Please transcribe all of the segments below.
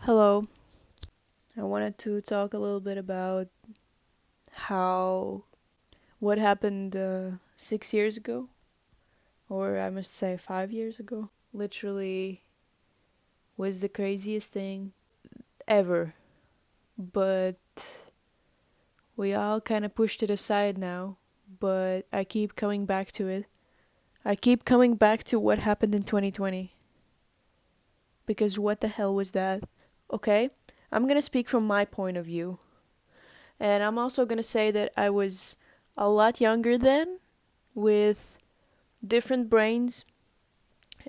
Hello. I wanted to talk a little bit about how what happened 6 years ago, or I must say 5 years ago. Literally was the craziest thing ever, but we all kind of pushed it aside now. But I keep coming back to it. I keep coming back to what happened in 2020 because what the hell was that? Okay, I'm gonna speak from my point of view. And I'm also going to say that I was a lot younger then, with different brains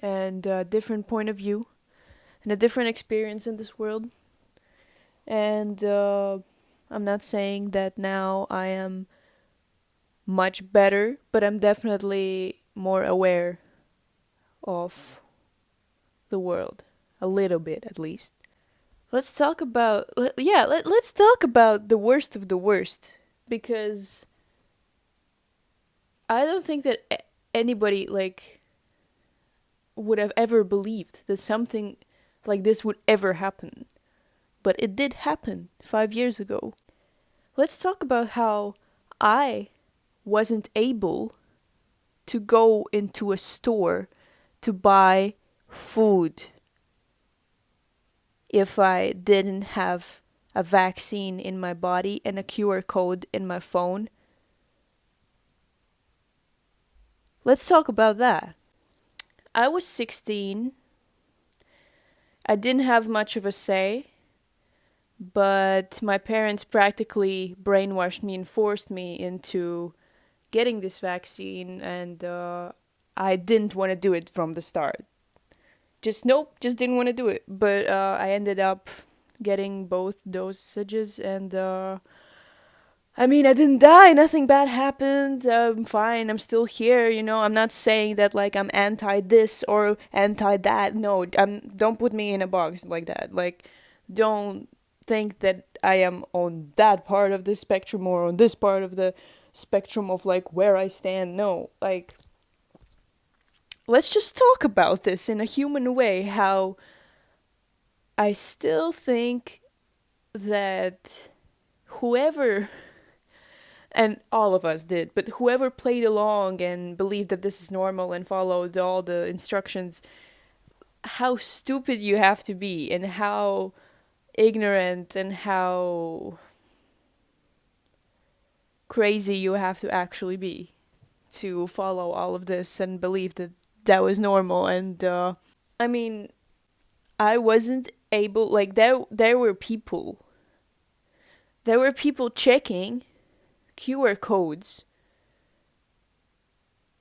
and a different point of view and a different experience in this world. And I'm not saying that now I am much better, but I'm definitely more aware of the world. A little bit, at least. Let's talk about, let's talk about the worst of the worst. Because I don't think that anybody, like, would have ever believed that something like this would ever happen. But it did happen 5 years ago. Let's talk about how I wasn't able to go into a store to buy food if I didn't have a vaccine in my body and a QR code in my phone. Let's talk about that. I was 16. I didn't have much of a say, but my parents practically brainwashed me and forced me into getting this vaccine, and I didn't want to do it from the start. Just didn't want to do it. But I ended up getting both dosages, and I mean, I didn't die. Nothing bad happened. I'm fine. I'm still here. I'm not saying that like I'm anti this or anti that. No, don't put me in a box like that. Like, don't think that I am on that part of the spectrum or on this part of the spectrum of like where I stand. No, like, let's just talk about this in a human way. How I still think that whoever, and all of us did, but whoever played along and believed that this is normal and followed all the instructions, how stupid you have to be and how ignorant and how crazy you have to actually be to follow all of this and believe that that was normal. And I mean, I wasn't able, like, there were people checking QR codes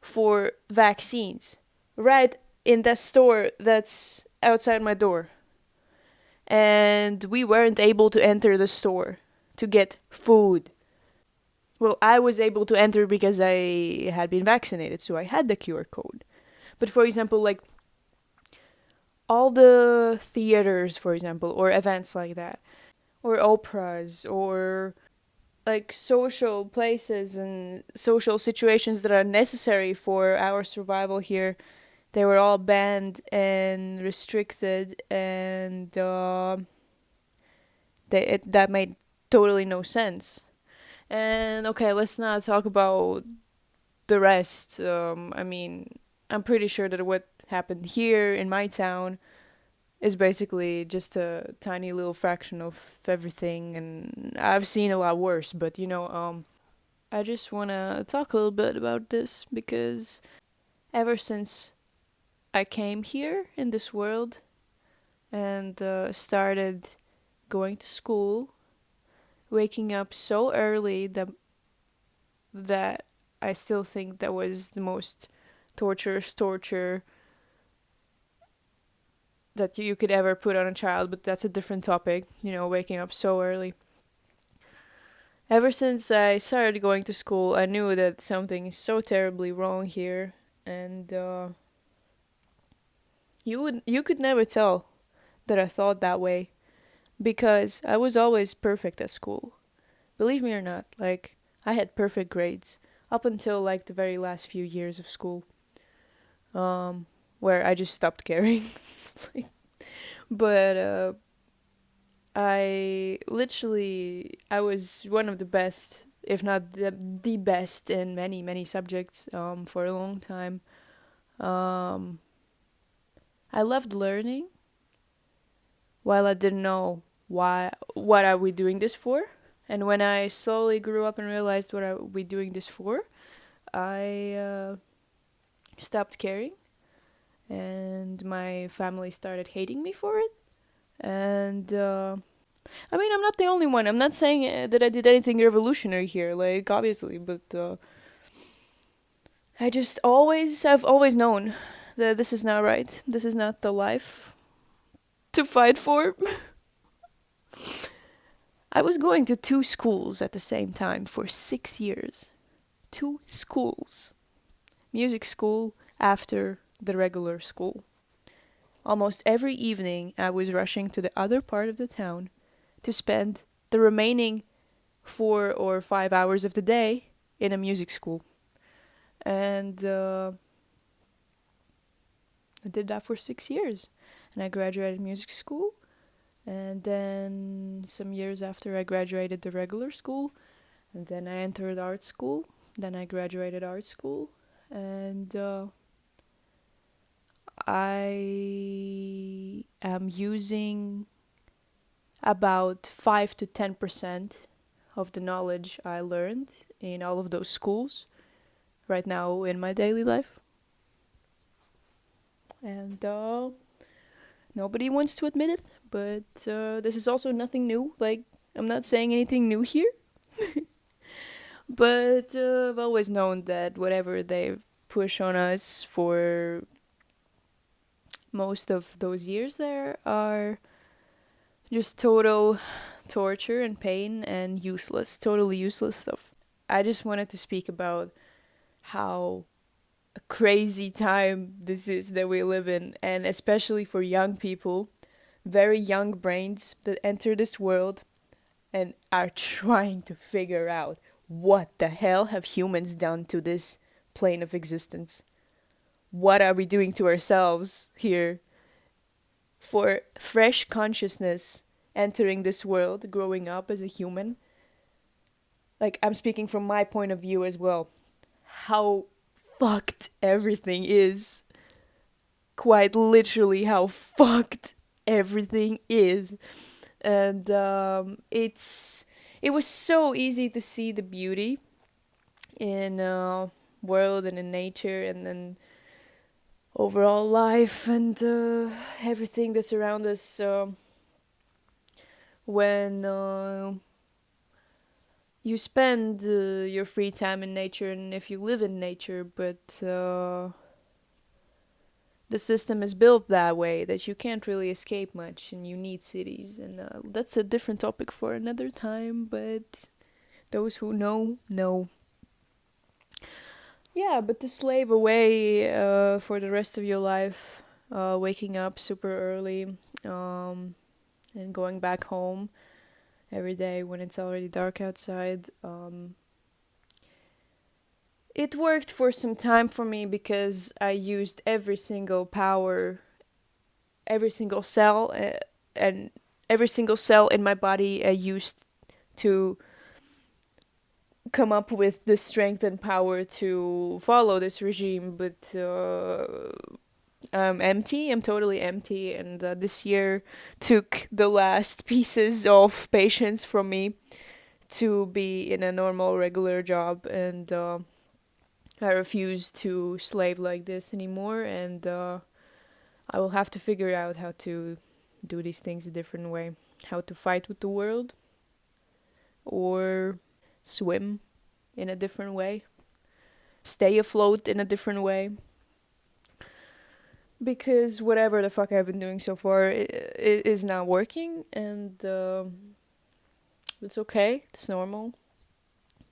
for vaccines right in that store that's outside my door. And we weren't able to enter the store to get food. Well, I was able to enter because I had been vaccinated, so I had the QR code. But for example, like all the theaters, for example, or events like that, or operas, or like social places and social situations that are necessary for our survival here, they were all banned and restricted, and that made totally no sense. And okay, let's not talk about the rest. I mean, I'm pretty sure that what happened here in my town is basically just a tiny little fraction of everything, and I've seen a lot worse. But I just wanna talk a little bit about this because ever since I came here in this world and started going to school, waking up so early that I still think that was the most torturous torture that you could ever put on a child, but that's a different topic, waking up so early. Ever since I started going to school, I knew that something is so terribly wrong here, and you could never tell that I thought that way because I was always perfect at school. Believe me or not, like, I had perfect grades up until like the very last few years of school, where I just stopped caring. Like, but I was one of the best, if not the best in many, many subjects for a long time. Um, I loved learning while I didn't know what are we doing this for. And when I slowly grew up and realized what are we doing this for, I stopped caring, and my family started hating me for it. And I mean, I'm not the only one. I'm not saying that I did anything revolutionary here, like obviously, but I've always known that this is not right. This is not the life to fight for. I was going to two schools at the same time for 6 years. Two schools. Music school after the regular school. Almost every evening, I was rushing to the other part of the town to spend the remaining 4 or 5 hours of the day in a music school. And I did that for 6 years. And I graduated music school. And then some years after I graduated the regular school, and then I entered art school. Then I graduated art school. And I am using about 5 to 10% of the knowledge I learned in all of those schools right now in my daily life. And nobody wants to admit it, but this is also nothing new. Like, I'm not saying anything new here. But I've always known that whatever they push on us for most of those years there are just total torture and pain and useless, totally useless stuff. I just wanted to speak about how a crazy time this is that we live in, and especially for young people, very young brains that enter this world and are trying to figure out what the hell have humans done to this plane of existence. What are we doing to ourselves here? For fresh consciousness entering this world, growing up as a human. Like, I'm speaking from my point of view as well. How fucked everything is. Quite literally how fucked everything is. And it was so easy to see the beauty in world and in nature and in overall life and everything that's around us. When you spend your free time in nature, and if you live in nature, but the system is built that way that you can't really escape much and you need cities, and that's a different topic for another time, but those who know. Yeah, but to slave away for the rest of your life, waking up super early and going back home every day when it's already dark outside. It worked for some time for me because I used every single power, every single cell, and every single cell in my body I used to come up with the strength and power to follow this regime. But I'm empty. I'm totally empty, and this year took the last pieces of patience from me to be in a normal, regular job, and I refuse to slave like this anymore, and I will have to figure out how to do these things a different way, how to fight with the world, or swim in a different way, stay afloat in a different way. Because whatever the fuck I've been doing so far it is not working, and it's okay, it's normal.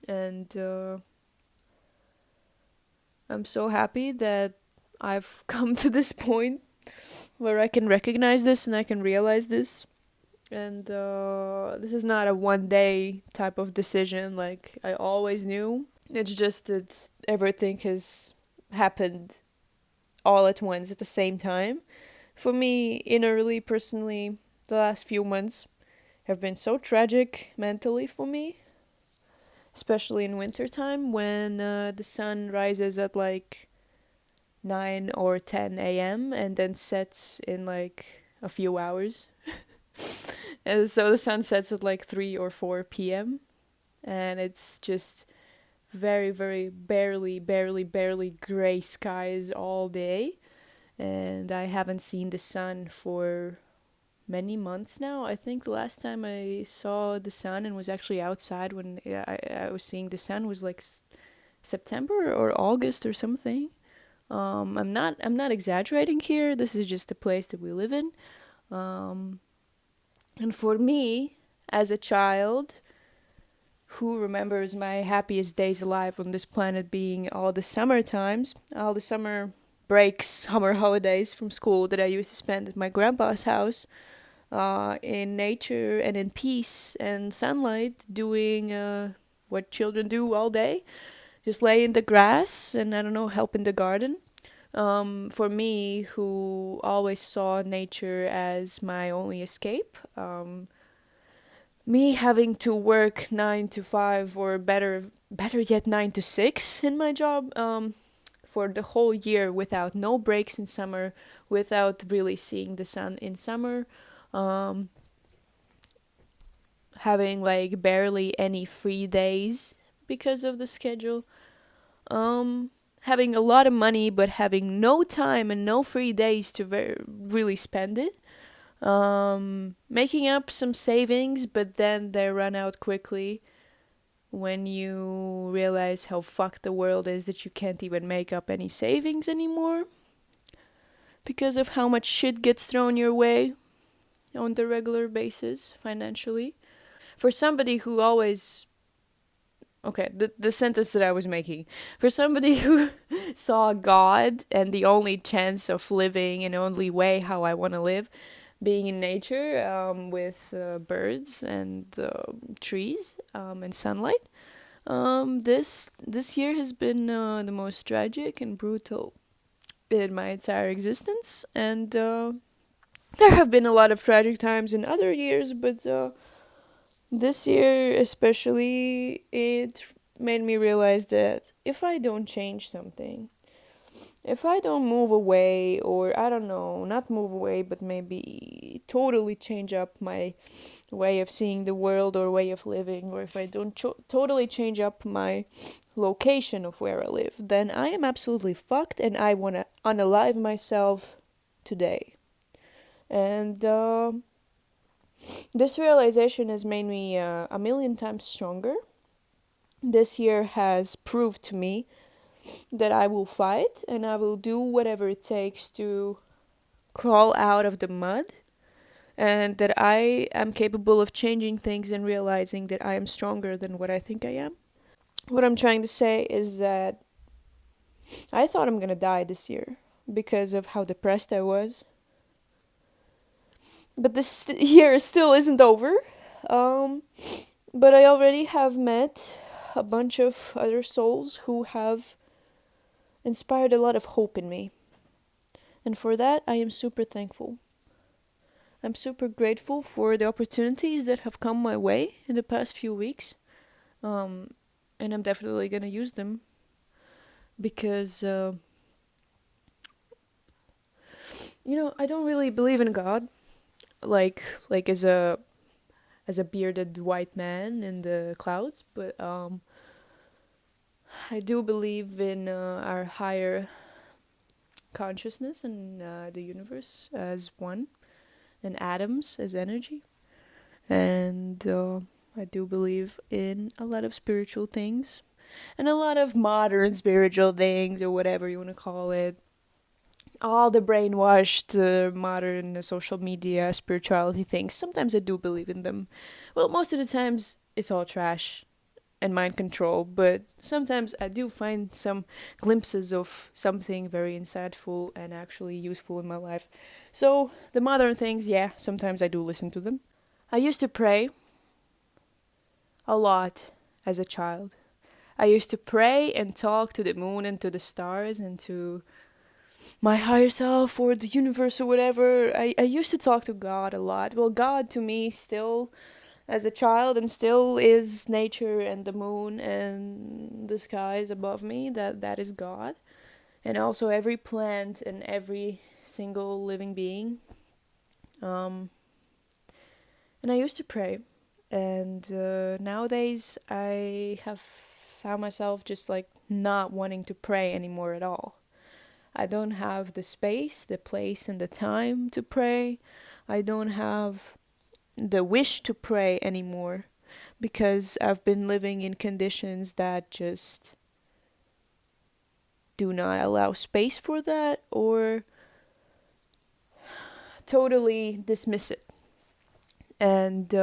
And I'm so happy that I've come to this point where I can recognize this and I can realize this. And this is not a one day type of decision like I always knew. It's just that everything has happened all at once at the same time. For me, innerly, personally, the last few months, have been so tragic mentally for me, especially in wintertime when the sun rises at like 9 or 10 a.m. and then sets in like a few hours. And so the sun sets at like 3 or 4 p.m. and it's just very, very barely gray skies all day. And I haven't seen the sun for many months now. I think the last time I saw the sun and was actually outside when I was seeing the sun was like September or August or something. I'm not exaggerating here. This is just the place that we live in. Um, and for me, as a child who remembers my happiest days alive on this planet being all the summer times, all the summer breaks, summer holidays from school that I used to spend at my grandpa's house, in nature and in peace and sunlight, doing what children do all day, just lay in the grass and I don't know, help in the garden. For me, who always saw nature as my only escape, me having to work 9 to 5 or better yet 9 to 6 in my job, for the whole year without no breaks in summer, without really seeing the sun in summer, um, having like barely any free days because of the schedule, having a lot of money but having no time and no free days to really spend it, making up some savings but then they run out quickly when you realize how fucked the world is that you can't even make up any savings anymore because of how much shit gets thrown your way on the regular basis financially. For somebody who always okay, the sentence that I was making. For somebody who saw God and the only chance of living and only way how I want to live being in nature, with birds and trees, and sunlight, this year has been the most tragic and brutal in my entire existence. And there have been a lot of tragic times in other years, but this year especially, it made me realize that if I don't change something, if I don't move away, or I don't know, not move away, but maybe totally change up my way of seeing the world or way of living, or if I don't totally change up my location of where I live, then I am absolutely fucked and I want to unalive myself today. And this realization has made me a million times stronger. This year has proved to me that I will fight and I will do whatever it takes to crawl out of the mud, and that I am capable of changing things and realizing that I am stronger than what I think I am. What I'm trying to say is that I thought I'm gonna die this year because of how depressed I was. But this year still isn't over. Um, but I already have met a bunch of other souls who have inspired a lot of hope in me. And for that, I am super thankful. I'm super grateful for the opportunities that have come my way in the past few weeks. And I'm definitely going to use them because, I don't really believe in God, like as a bearded white man in the clouds, but I do believe in our higher consciousness and the universe as one, and atoms as energy. And I do believe in a lot of spiritual things and a lot of modern spiritual things, or whatever you want to call it. All the brainwashed modern social media spirituality things. Sometimes I do believe in them. Well, most of the times it's all trash and mind control, but sometimes I do find some glimpses of something very insightful and actually useful in my life. So, the modern things, yeah, sometimes I do listen to them. I used to pray a lot as a child. I used to pray and talk to the moon and to the stars and to my higher self or the universe or whatever. I used to talk to God a lot. Well, God to me still as a child and still is nature and the moon and the skies above me. That is God. And also every plant and every single living being. Um and I used to pray. And nowadays I have found myself just like not wanting to pray anymore at all. I don't have the space, the place, and the time to pray. I don't have the wish to pray anymore because I've been living in conditions that just do not allow space for that or totally dismiss it. And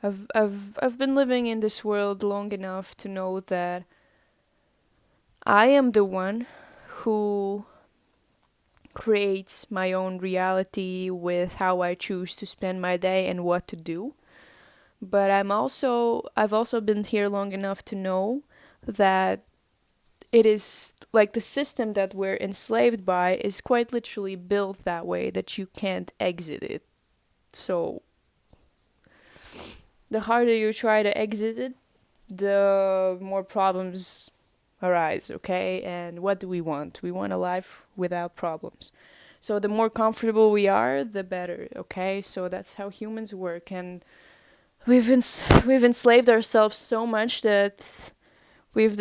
I've been living in this world long enough to know that I am the one who creates my own reality with how I choose to spend my day and what to do. But I've also been here long enough to know that it is like the system that we're enslaved by is quite literally built that way that you can't exit it. So the harder you try to exit it, the more problems arise, okay? And what do we want? We want a life without problems. So the more comfortable we are, the better, okay? So that's how humans work. And we've enslaved ourselves so much that we've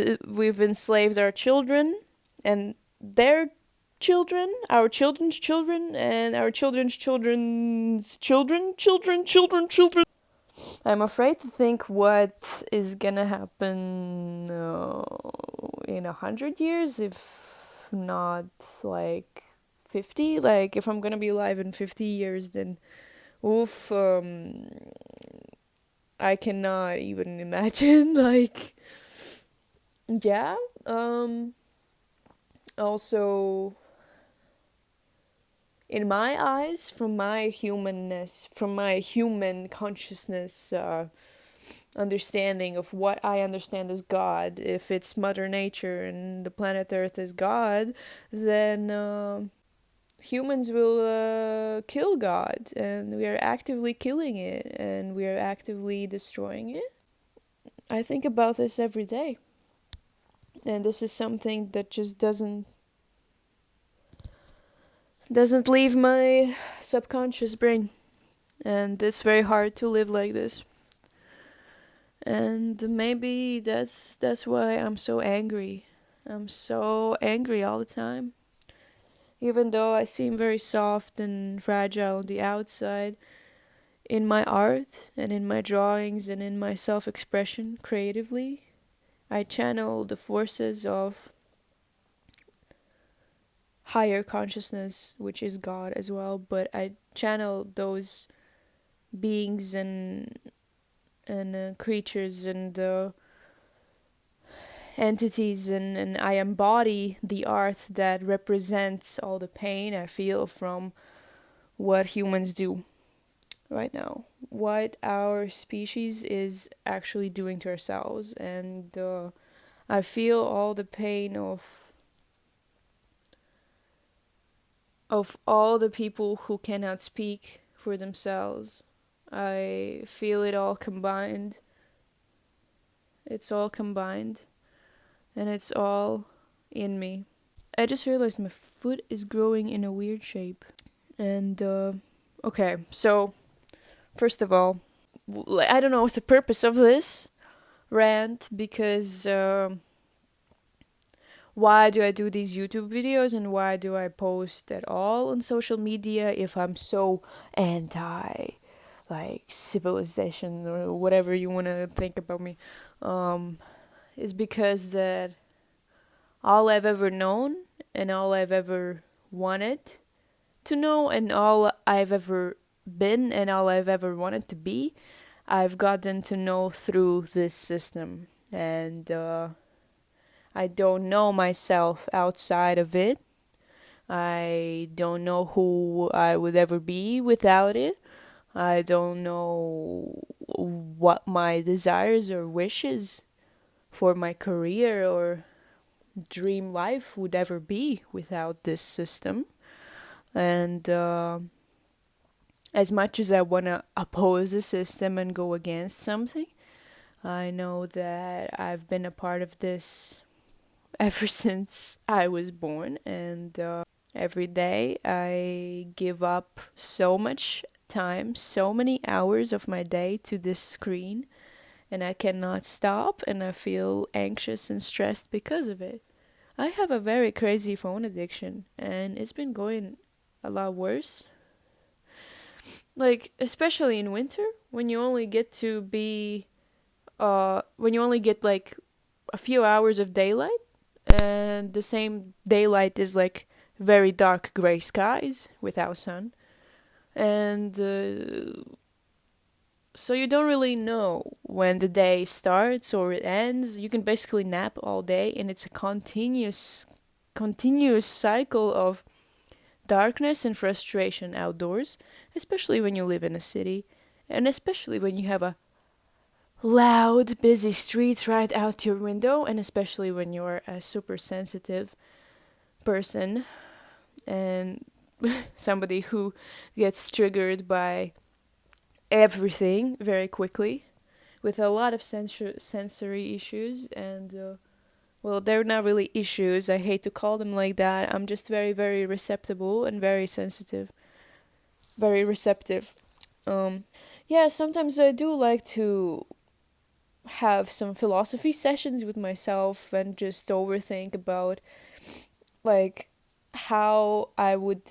enslaved our children and their children, our children's children, and our children's children's children. I'm afraid to think what is gonna happen in 100 years, if not like 50. Like if I'm gonna be alive in 50 years, then oof, I cannot even imagine. Like, yeah. Also, in my eyes, from my humanness, from my human consciousness, understanding of what I understand as God, if it's Mother Nature and the planet Earth is God, then humans will kill God, and we are actively killing it, and we are actively destroying it. I think about this every day, and this is something that just doesn't leave my subconscious brain, and it's very hard to live like this. And maybe that's why I'm so angry. I'm so angry all the time. Even though I seem very soft and fragile on the outside, in my art and in my drawings and in my self-expression creatively, I channel the forces of higher consciousness, which is God as well, but I channel those beings and creatures and entities, and I embody the art that represents all the pain I feel from what humans do right now, what our species is actually doing to ourselves. And I feel all the pain of all the people who cannot speak for themselves. I feel it all combined. It's all combined. And it's all in me. I just realized my foot is growing in a weird shape. And, okay, so, first of all, I don't know what's the purpose of this rant, because why do I do these YouTube videos and why do I post at all on social media if I'm so anti, like, civilization or whatever you want to think about me? Is because that all I've ever known and all I've ever wanted to know and all I've ever been and all I've ever wanted to be, I've gotten to know through this system. And I don't know myself outside of it. I don't know who I would ever be without it. I don't know what my desires or wishes for my career or dream life would ever be without this system. And as much as I want to oppose the system and go against something, I know that I've been a part of this ever since I was born, and every day I give up so much time, so many hours of my day to this screen, and I cannot stop, and I feel anxious and stressed because of it. I have a very crazy phone addiction, and it's been going a lot worse. Like, especially in winter, when you only get to be, when you only get like a few hours of daylight, and the same daylight is like very dark gray skies without sun. And so you don't really know when the day starts or it ends. You can basically nap all day, and it's a continuous cycle of darkness and frustration outdoors, especially when you live in a city, and especially when you have a loud, busy street right out your window, and especially when you're a super sensitive person and somebody who gets triggered by everything very quickly with a lot of sensory issues. And well, they're not really issues, I hate to call them like that. I'm just very, very receptible and very sensitive, very receptive. Yeah, sometimes I do like to have some philosophy sessions with myself and just overthink about like how I would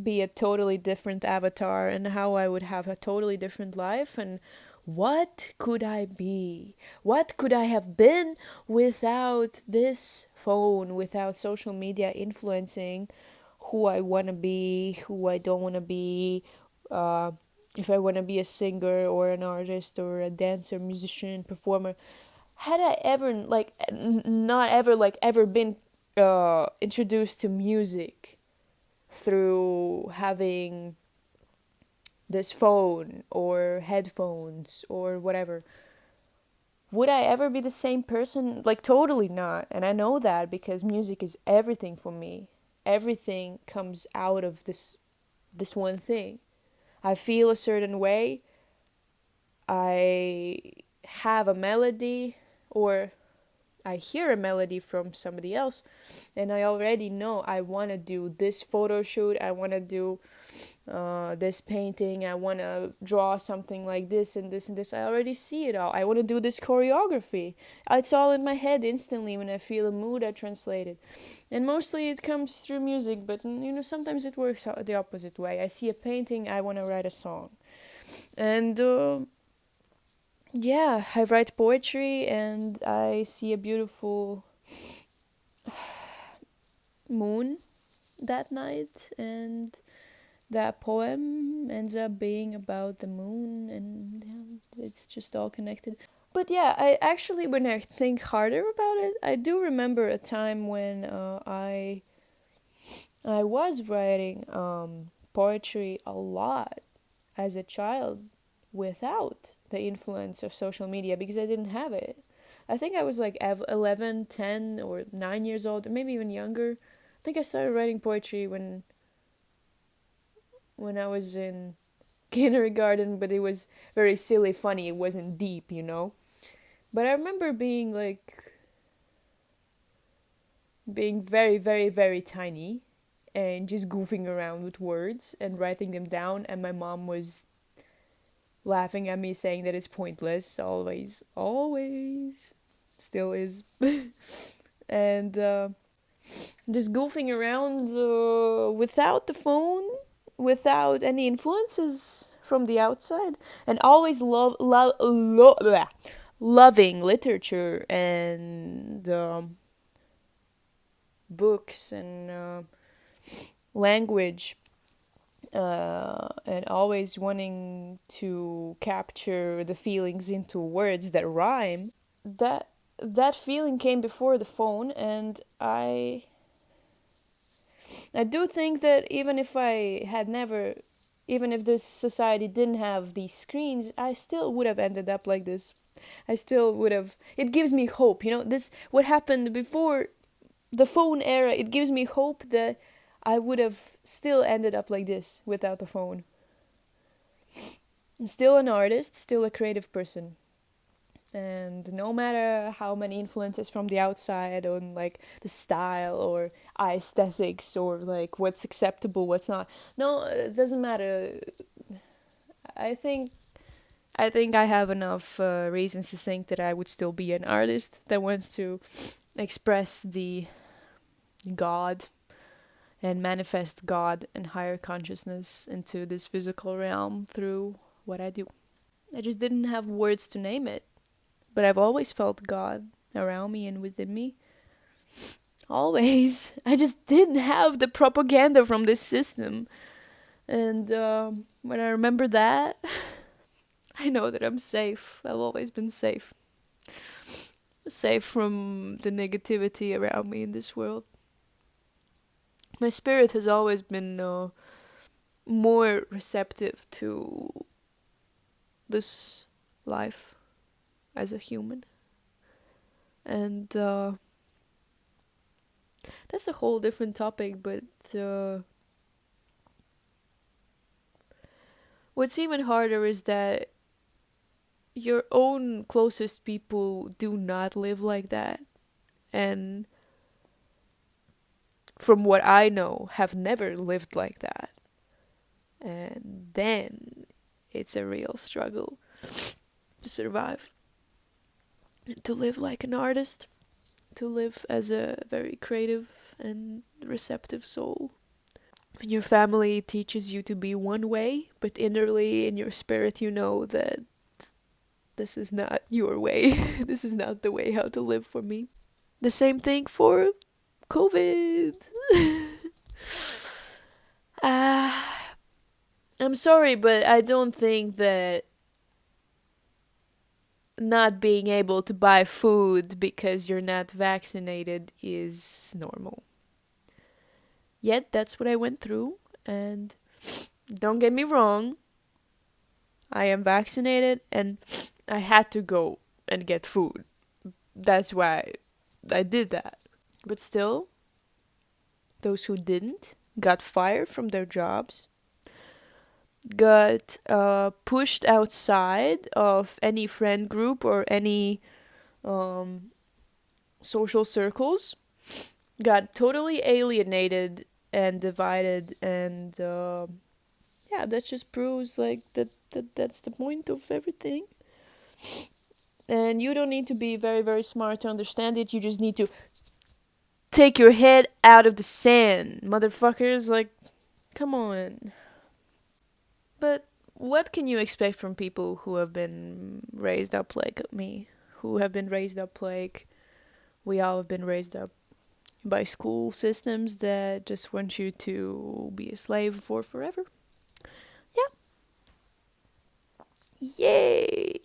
be a totally different avatar and how I would have a totally different life, and what could I be? What could I have been without this phone, without social media influencing who I want to be, who I don't want to be, uh, if I want to be a singer or an artist or a dancer, musician, performer. Had I ever like not ever like ever been introduced to music through having this phone or headphones or whatever, would I ever be the same person? Like, totally not. And I know that because music is everything for me. Everything comes out of this one thing. I feel a certain way. I have a melody, or I hear a melody from somebody else, and I already know I want to do this photo shoot, I want to do this painting, I want to draw something like this and this and this. I already see it all. I want to do this choreography. It's all in my head instantly. When I feel a mood, I translate it. And mostly it comes through music, but sometimes it works the opposite way. I see a painting, I want to write a song. And yeah, I write poetry, and I see a beautiful moon that night, and that poem ends up being about the moon, and it's just all connected. But yeah, I actually, when I think harder about it, I do remember a time when I was writing poetry a lot as a child without the influence of social media, because I didn't have it. I think I was like 11, 10, or 9 years old, or maybe even younger. I think I started writing poetry when I was in kindergarten, but it was very silly, funny. It wasn't deep, But I remember being very, very, very tiny and just goofing around with words and writing them down, and my mom was laughing at me, saying that it's pointless, always, always, still is. And just goofing around without the phone, without any influences from the outside, and always loving literature and books and language, and always wanting to capture the feelings into words that rhyme. That feeling came before the phone, and I do think that even if this society didn't have these screens, I still would have ended up like this. I still would have. It gives me hope, this what happened before the phone era, it gives me hope that I would have still ended up like this without the phone. I'm still an artist, still a creative person. And no matter how many influences from the outside on like the style or aesthetics or like what's acceptable, what's not. No, it doesn't matter. I think I have enough reasons to think that I would still be an artist that wants to express the God and manifest God and higher consciousness into this physical realm through what I do. I just didn't have words to name it, but I've always felt God around me and within me. Always. I just didn't have the propaganda from this system. And when I remember that, I know that I'm safe. I've always been safe. Safe from the negativity around me in this world. My spirit has always been more receptive to this life as a human. And that's a whole different topic, but what's even harder is that your own closest people do not live like that. And from what I know, have never lived like that. And then it's a real struggle to survive. To live like an artist. To live as a very creative and receptive soul. When your family teaches you to be one way, but innerly in your spirit you know that this is not your way. This is not the way how to live for me. The same thing for COVID. I'm sorry, but I don't think that not being able to buy food because you're not vaccinated is normal. Yet, that's what I went through, and don't get me wrong, I am vaccinated and I had to go and get food. That's why I did that. But still, those who didn't got fired from their jobs, got pushed outside of any friend group or any social circles, got totally alienated and divided, and yeah, that just proves like that's the point of everything. And you don't need to be very, very smart to understand it. You just need to take your head out of the sand, motherfuckers. Like, come on. But what can you expect from people who have been raised up like me? Who have been raised up like we all have been raised up by school systems that just want you to be a slave for forever? Yeah. Yay!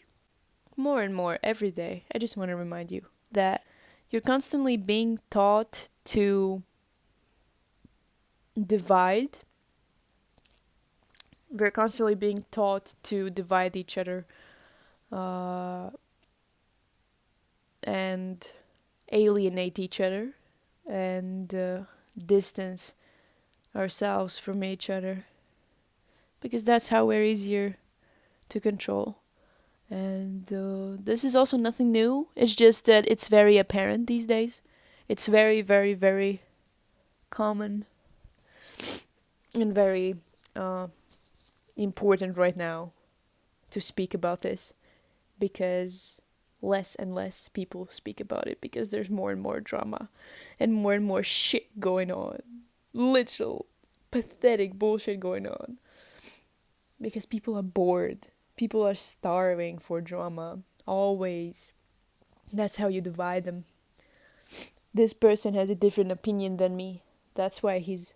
More and more every day, I just want to remind you that you're constantly being taught to divide. We're constantly being taught to divide each other and alienate each other and distance ourselves from each other. Because that's how we're easier to control. And this is also nothing new. It's just that it's very apparent these days. It's very, very, very common and very important right now to speak about this, because less and less people speak about it because there's more and more drama and more shit going on. Literal, pathetic bullshit going on. Because people are bored. People are starving for drama. Always. That's how you divide them. This person has a different opinion than me. That's why he's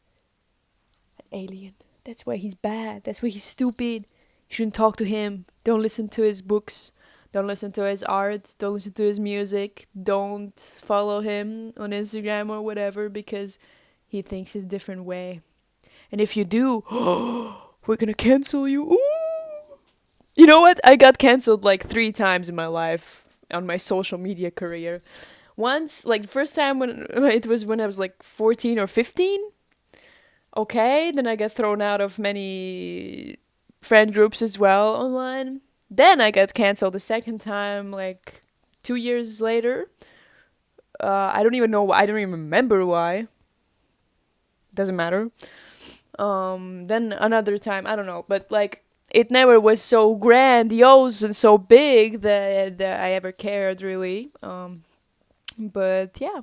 an alien. That's why he's bad. That's why he's stupid. You shouldn't talk to him. Don't listen to his books. Don't listen to his art. Don't listen to his music. Don't follow him on Instagram or whatever because he thinks a different way. And if you do, we're gonna cancel you. Ooh! You know what? I got cancelled like 3 times in my life on my social media career. Once, like the first time when it was when I was like 14 or 15. Okay, then I got thrown out of many friend groups as well online. Then I got canceled the second time, like 2 years later. I don't even know. I don't even remember why. Doesn't matter. Then another time, I don't know, but like it never was so grandiose and so big that I ever cared really. But yeah,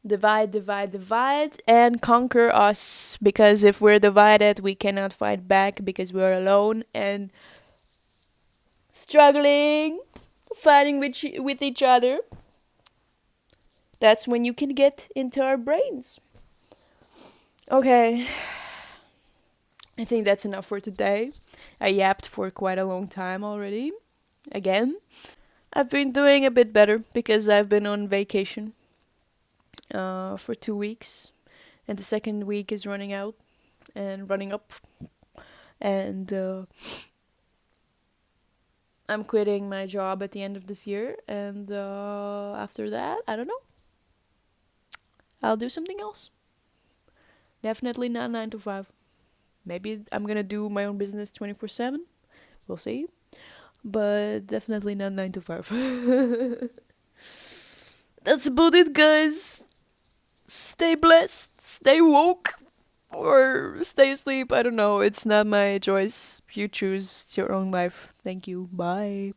divide, divide, divide, and conquer us. Because if we're divided, we cannot fight back because we're alone and struggling, fighting with each other. That's when you can get into our brains. Okay, I think that's enough for today. I yapped for quite a long time already. Again, I've been doing a bit better because I've been on vacation for 2 weeks, and the second week is running out and running up, and I'm quitting my job at the end of this year, and after that, I don't know. I'll do something else. Definitely not 9 to 5. Maybe I'm gonna do my own business 24/7. We'll see. But definitely not 9 to 5. That's about it, guys. Stay blessed, stay woke, or stay asleep. I don't know. It's not my choice. You choose. It's your own life. Thank you. Bye.